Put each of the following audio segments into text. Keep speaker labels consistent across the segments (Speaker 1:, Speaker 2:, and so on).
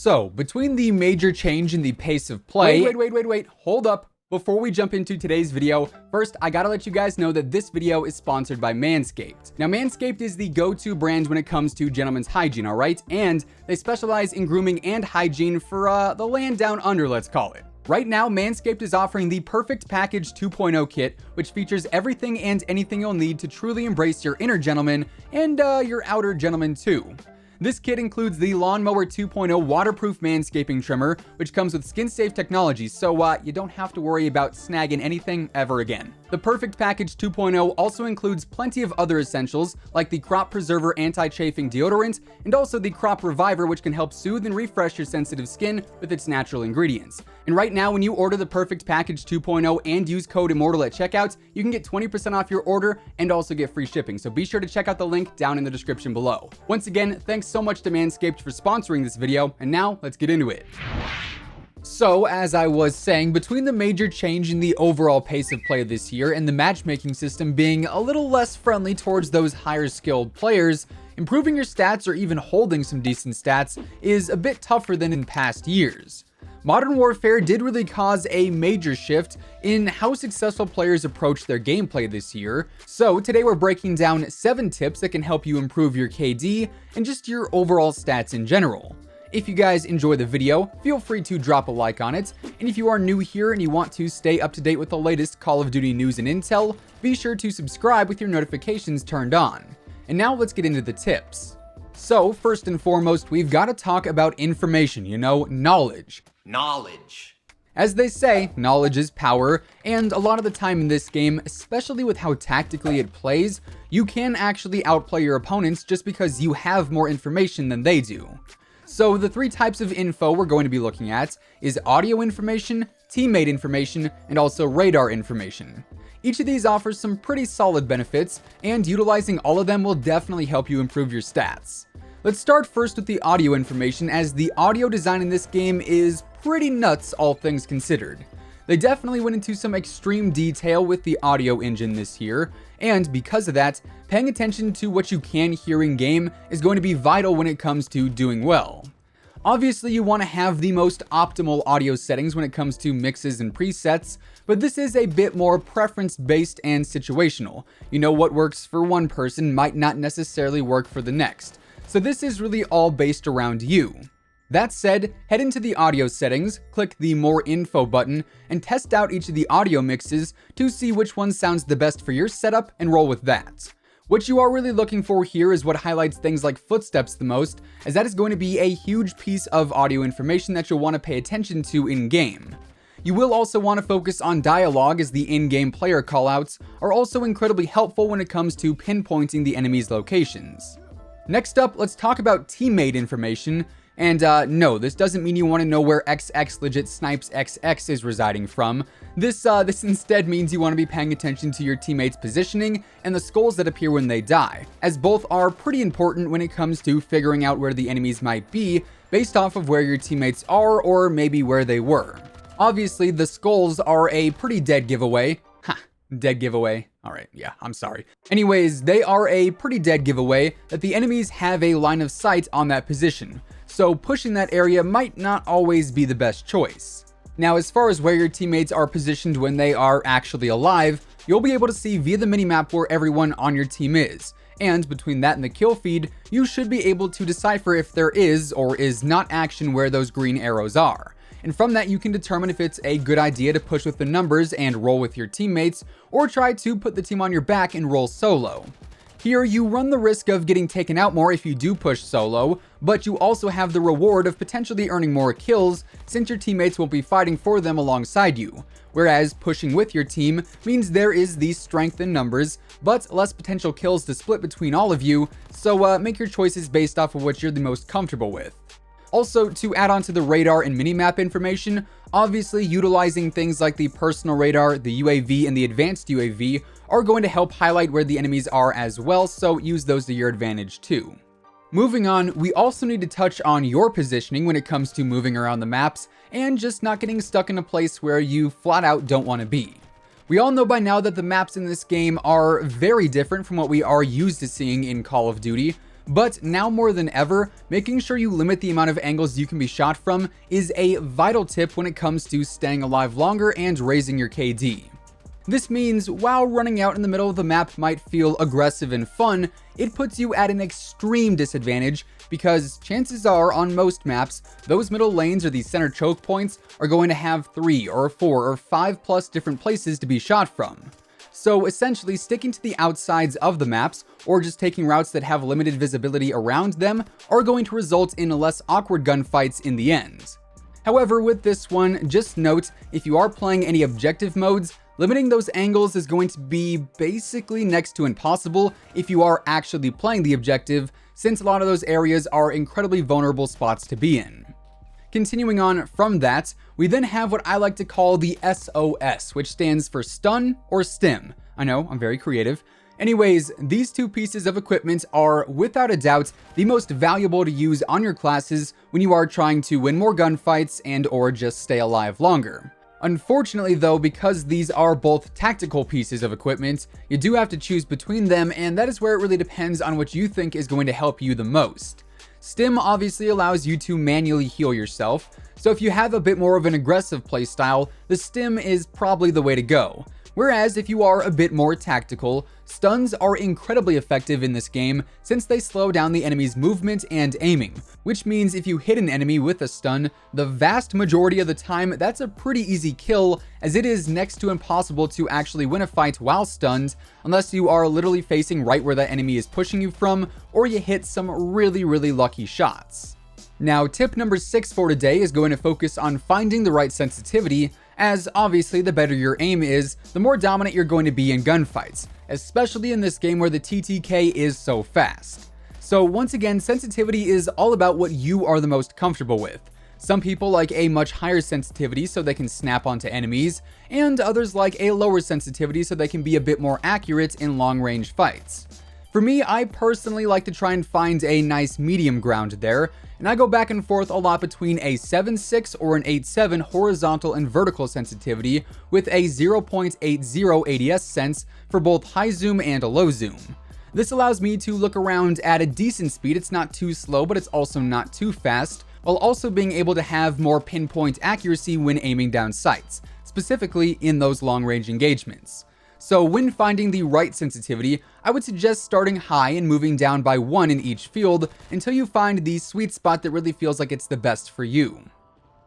Speaker 1: So, between the major change in the pace of play— Wait, hold up. Before we jump into today's video, first, I gotta let you guys know that this video is sponsored by Manscaped. Now, Manscaped is the go-to brand when it comes to gentlemen's hygiene, alright? And they specialize in grooming and hygiene for, the land down under, let's call it. Right now, Manscaped is offering the Perfect Package 2.0 kit, which features everything and anything you'll need to truly embrace your inner gentleman and, your outer gentleman too. This kit includes the Lawnmower 2.0 waterproof manscaping trimmer, which comes with skin-safe technology, so you don't have to worry about snagging anything ever again. The Perfect Package 2.0 also includes plenty of other essentials, like the Crop Preserver anti-chafing deodorant, and also the Crop Reviver, which can help soothe and refresh your sensitive skin with its natural ingredients. And right now, when you order the Perfect Package 2.0 and use code IMMORTAL at checkout, you can get 20% off your order and also get free shipping, so be sure to check out the link down in the description below. Once again, thanks so much to Manscaped for sponsoring this video, and now let's get into it. So, as I was saying, between the major change in the overall pace of play this year and the matchmaking system being a little less friendly towards those higher skilled players, improving your stats or even holding some decent stats is a bit tougher than in past years. Modern Warfare did really cause a major shift in how successful players approach their gameplay this year, so today we're breaking down 7 tips that can help you improve your KD and just your overall stats in general. If you guys enjoy the video, feel free to drop a like on it, and if you are new here and you want to stay up to date with the latest Call of Duty news and intel, be sure to subscribe with your notifications turned on. And now let's get into the tips. So, first and foremost, we've got to talk about information, knowledge. As they say, knowledge is power, and a lot of the time in this game, especially with how tactically it plays, you can actually outplay your opponents just because you have more information than they do. So the 3 types of info we're going to be looking at is audio information, teammate information, and also radar information. Each of these offers some pretty solid benefits, and utilizing all of them will definitely help you improve your stats. Let's start first with the audio information, as the audio design in this game is pretty nuts, all things considered. They definitely went into some extreme detail with the audio engine this year, and because of that, paying attention to what you can hear in game is going to be vital when it comes to doing well. Obviously, you want to have the most optimal audio settings when it comes to mixes and presets, but this is a bit more preference-based and situational. What works for one person might not necessarily work for the next, so this is really all based around you. That said, head into the audio settings, click the More Info button, and test out each of the audio mixes to see which one sounds the best for your setup and roll with that. What you are really looking for here is what highlights things like footsteps the most, as that is going to be a huge piece of audio information that you'll want to pay attention to in-game. You will also want to focus on dialogue, as the in-game player callouts are also incredibly helpful when it comes to pinpointing the enemy's locations. Next up, let's talk about teammate information. And no, this doesn't mean you want to know where XX legit snipes XX is residing from. This instead means you want to be paying attention to your teammates' positioning and the skulls that appear when they die, as both are pretty important when it comes to figuring out where the enemies might be based off of where your teammates are or maybe where they were. Obviously, the skulls are a pretty dead giveaway. Dead giveaway. Alright, yeah, I'm sorry. Anyways, they are a pretty dead giveaway that the enemies have a line of sight on that position, so pushing that area might not always be the best choice. Now, as far as where your teammates are positioned when they are actually alive, you'll be able to see via the minimap where everyone on your team is, and between that and the kill feed, you should be able to decipher if there is or is not action where those green arrows are. And from that, you can determine if it's a good idea to push with the numbers and roll with your teammates, or try to put the team on your back and roll solo. Here, you run the risk of getting taken out more if you do push solo, but you also have the reward of potentially earning more kills, since your teammates won't be fighting for them alongside you. Whereas pushing with your team means there is the strength in numbers, but less potential kills to split between all of you, so make your choices based off of what you're the most comfortable with. Also, to add on to the radar and minimap information, obviously utilizing things like the personal radar, the UAV, and the advanced UAV are going to help highlight where the enemies are as well, so use those to your advantage too. Moving on, we also need to touch on your positioning when it comes to moving around the maps and just not getting stuck in a place where you flat out don't want to be. We all know by now that the maps in this game are very different from what we are used to seeing in Call of Duty, But now more than ever, making sure you limit the amount of angles you can be shot from is a vital tip when it comes to staying alive longer and raising your KD. This means while running out in the middle of the map might feel aggressive and fun, it puts you at an extreme disadvantage because chances are on most maps, those middle lanes or the center choke points are going to have 3 or 4 or 5 plus different places to be shot from. So essentially, sticking to the outsides of the maps, or just taking routes that have limited visibility around them, are going to result in less awkward gunfights in the end. However, with this one, just note, if you are playing any objective modes, limiting those angles is going to be basically next to impossible if you are actually playing the objective, since a lot of those areas are incredibly vulnerable spots to be in. Continuing on from that, we then have what I like to call the S.O.S, which stands for stun or stim. I know, I'm very creative. Anyways, these two pieces of equipment are, without a doubt, the most valuable to use on your classes when you are trying to win more gunfights and or just stay alive longer. Unfortunately though, because these are both tactical pieces of equipment, you do have to choose between them, and that is where it really depends on what you think is going to help you the most. Stim obviously allows you to manually heal yourself, so if you have a bit more of an aggressive playstyle, the stim is probably the way to go. Whereas if you are a bit more tactical, stuns are incredibly effective in this game since they slow down the enemy's movement and aiming, which means if you hit an enemy with a stun, the vast majority of the time that's a pretty easy kill, as it is next to impossible to actually win a fight while stunned unless you are literally facing right where that enemy is pushing you from, or you hit some really lucky shots. Now, tip number 6 for today is going to focus on finding the right sensitivity, as obviously the better your aim is, the more dominant you're going to be in gunfights, especially in this game where the TTK is so fast. So once again, sensitivity is all about what you are the most comfortable with. Some people like a much higher sensitivity so they can snap onto enemies, and others like a lower sensitivity so they can be a bit more accurate in long-range fights. For me, I personally like to try and find a nice medium ground there, and I go back and forth a lot between a 7.6 or an 8.7 horizontal and vertical sensitivity with a 0.80 ADS sense for both high zoom and a low zoom. This allows me to look around at a decent speed. It's not too slow, but it's also not too fast, while also being able to have more pinpoint accuracy when aiming down sights, specifically in those long-range engagements. So when finding the right sensitivity, I would suggest starting high and moving down by 1 in each field until you find the sweet spot that really feels like it's the best for you.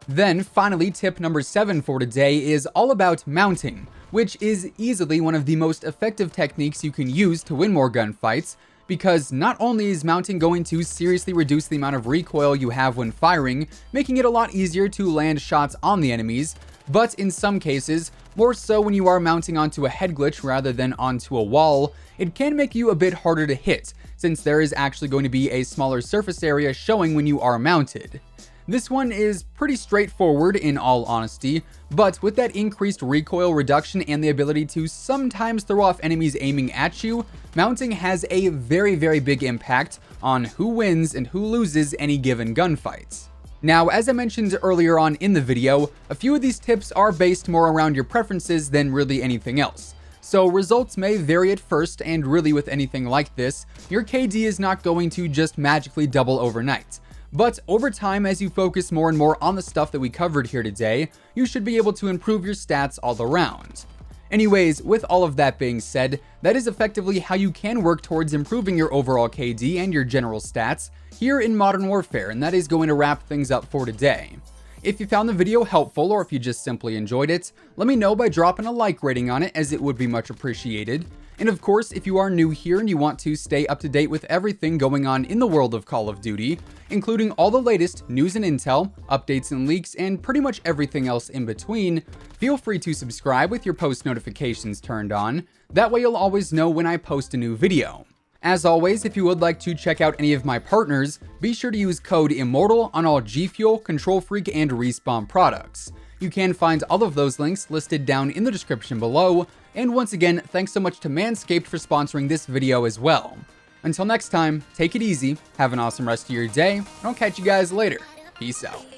Speaker 1: Then finally, tip number 7 for today is all about mounting, which is easily one of the most effective techniques you can use to win more gunfights, because not only is mounting going to seriously reduce the amount of recoil you have when firing, making it a lot easier to land shots on the enemies, but in some cases, more so when you are mounting onto a head glitch rather than onto a wall, it can make you a bit harder to hit, since there is actually going to be a smaller surface area showing when you are mounted. This one is pretty straightforward in all honesty, but with that increased recoil reduction and the ability to sometimes throw off enemies aiming at you, mounting has a very big impact on who wins and who loses any given gunfight. Now, as I mentioned earlier on in the video, a few of these tips are based more around your preferences than really anything else. So results may vary at first, and really with anything like this, your KD is not going to just magically double overnight. But over time, as you focus more and more on the stuff that we covered here today, you should be able to improve your stats all around. Anyways, with all of that being said, that is effectively how you can work towards improving your overall KD and your general stats here in Modern Warfare, and that is going to wrap things up for today. If you found the video helpful, or if you just simply enjoyed it, let me know by dropping a like rating on it, as it would be much appreciated. And of course, if you are new here and you want to stay up to date with everything going on in the world of Call of Duty, including all the latest news and intel, updates and leaks, and pretty much everything else in between, feel free to subscribe with your post notifications turned on. That way you'll always know when I post a new video. As always, if you would like to check out any of my partners, be sure to use code IMMORTAL on all G Fuel, Control Freak, and Respawn products. You can find all of those links listed down in the description below, and once again, thanks so much to Manscaped for sponsoring this video as well. Until next time, take it easy, have an awesome rest of your day, and I'll catch you guys later. Peace out.